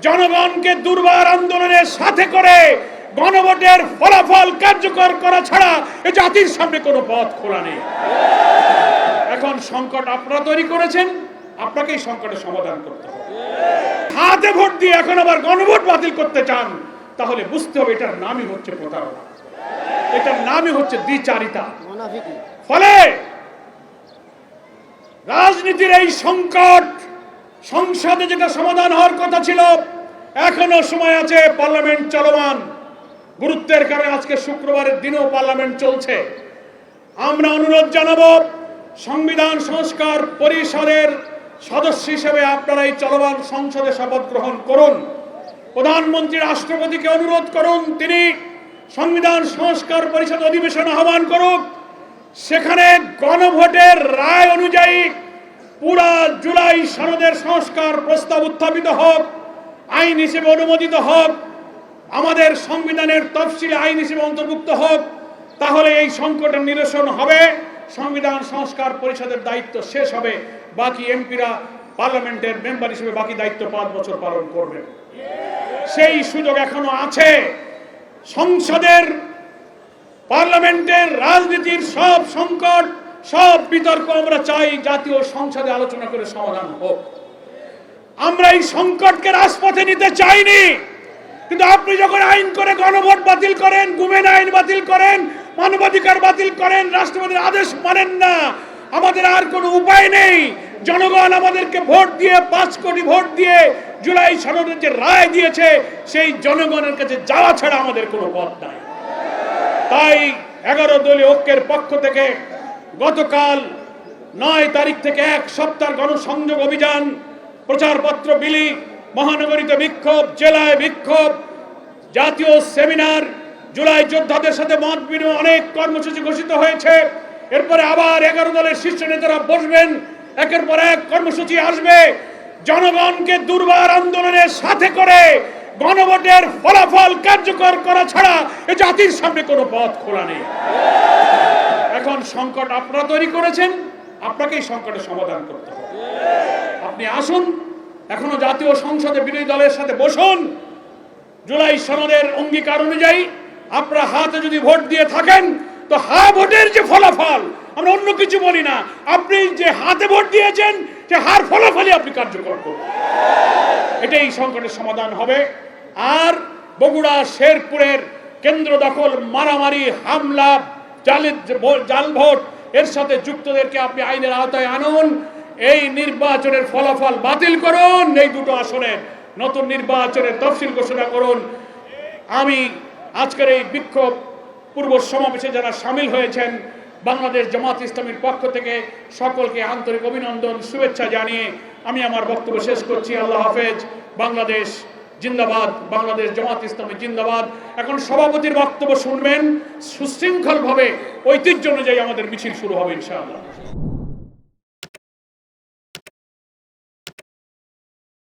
জনগণকে দুর্বার আন্দোলনের সাথে করে গণভোটের ফলাফল কার্যকর করা ছাড়া এ জাতির সামনে কোনো পথ খোলা নেই। এখন সংকট আপনারা তৈরি করেছেন, আপনাকেই সংকটের সমাধান করতে হবে। হাতে ভোট দিয়ে এখন আবার গণভোট বাতিল করতে চান, তাহলে বুঝতে হবে এটার নামই হচ্ছে প্রতারণা, এটার নামই হচ্ছে দ্বিচারিতা। ফলে রাজনীতির এই সংকট সংসদে যেটা সমাধান হওয়ার কথা ছিল, এখনো সময় আছে, পার্লামেন্ট চলমান। গুরুত্বের কারণে আজকে শুক্রবারের দিনেও পার্লামেন্ট চলছে। আমরা অনুরোধ জানাবো, সংবিধান সংস্কার পরিষদের সদস্য হিসেবে আপনারা এই চলমান সংসদে শপথ গ্রহণ করুন। প্রধানমন্ত্রী রাষ্ট্রপতিকে অনুরোধ করুন, তিনি সংবিধান সংস্কার পরিষদ অধিবেশন আহ্বান করুক। সেখানে গণভোটের রায় অনুযায়ী পুরা জুলাই সনদের সংস্কার প্রস্তাব উত্থাপিত হোক, আইন হিসেবে অনুমোদিত হোক, আমাদের সংবিধানের তফসিলে আইন হিসেবে অন্তর্ভুক্ত হোক। তাহলে এই সংকটের নিরসন হবে, সংবিধান সংস্কার পরিষদের দায়িত্ব শেষ হবে, বাকি এমপিরা পার্লামেন্টের মেম্বার হিসেবে বাকি দায়িত্ব 5 বছর পালন করবে। সেই সুযোগ এখনো আছে। সংসদের পার্লামেন্টের রাজনীতির সব সংকট, সব বিতর্ক আমরা চাই জাতীয় সংসদে আলোচনা করে সমাধান হোক। আমরা এই সংকটকে রাজপথে নিতে চাইনি, কিন্তু আপনি যখন আইন করে গণভোট বাতিল করেন, গুমেন আইন বাতিল করেন, মানবাধিকার বাতিল করেন, রাষ্ট্রপতির আদেশ মানেন না, আমাদের আর কোনো উপায় নেই। জনগণ আমাদেরকে ভোট দিয়ে 5 কোটি ভোট দিয়ে জুলাই সনদের যে রায় দিয়েছে, সেই জনগণের কাছে যাওয়া ছাড়া আমাদের কোনো পথ নাই। তাই 11 দলীয় ঐক্যের পক্ষ থেকে গতকাল 9 তারিখ থেকে 1 সপ্তাহ গণসংযোগ অভিযান, প্রচারপত্র বিলি, মহানগরীতে বিক্ষোভ, জেলায় বিক্ষোভ, জাতীয় সেমিনার, জুলাই যোদ্ধাদের সাথে মত বিনিময়, অনেক কর্মসূচি ঘোষিত হয়েছে। এরপরে আবার 11 দলের শীর্ষ নেতারা বসবেন, একের পর এক কর্মসূচি আসবে। জনগণকে দুর্বার আন্দোলনের সাথে করে গণভোটের ফলাফল কার্যকর করা ছাড়া এ জাতির সামনে কোনো পথ খোলা নেই। এখন সংকট আপনারা তৈরি করেছেন, আপনাকেই সংকটের সমাধান করতে হবে। আপনি আসুন, এখনো জাতীয় সংসদে বিরোধী দলের সাথে বসুন। জুলাই সনদের অঙ্গীকার অনুযায়ী আপনারা হাতে যদি ভোট দিয়ে থাকেন, তো ভোটের যে ফলাফল, আমরা অন্য কিছু বলি না, আপনি যে হাতে ভোট দিয়েছেন সে ফলাফলই আপনি কার্যকর করুন। এটাই সংকটের সমাধান হবে। আর বগুড়া শেরপুরের কেন্দ্র দখল, মারামারি, হামলা, জাল ভোট, এর সাথে যুক্তদেরকে আপনি আইনের আওতায় আনুন। এই নির্বাচনের ফলাফল বাতিল করুন, এই দুটো আসনের নতুন নির্বাচনের তফসিল ঘোষণা করুন। আমি আজকের এই বিক্ষোভ পূর্ব সমাবেশে যারা সামিল হয়েছেন, বাংলাদেশ জামাত ইসলামীর পক্ষ থেকে সকলকে আন্তরিক অভিনন্দন, শুভেচ্ছা জানিয়ে আমি আমার বক্তব্য শেষ করছি। আল্লাহ হাফেজ। বাংলাদেশ জিন্দাবাদ, বাংলাদেশ জামাত ইসলামী জিন্দাবাদ। এখন সভাপতির বক্তব্য শুনবেন, সুশৃঙ্খলভাবে ঐতিহ্য অনুযায়ী আমাদের মিছিল শুরু হবে ইনশাআল্লাহ।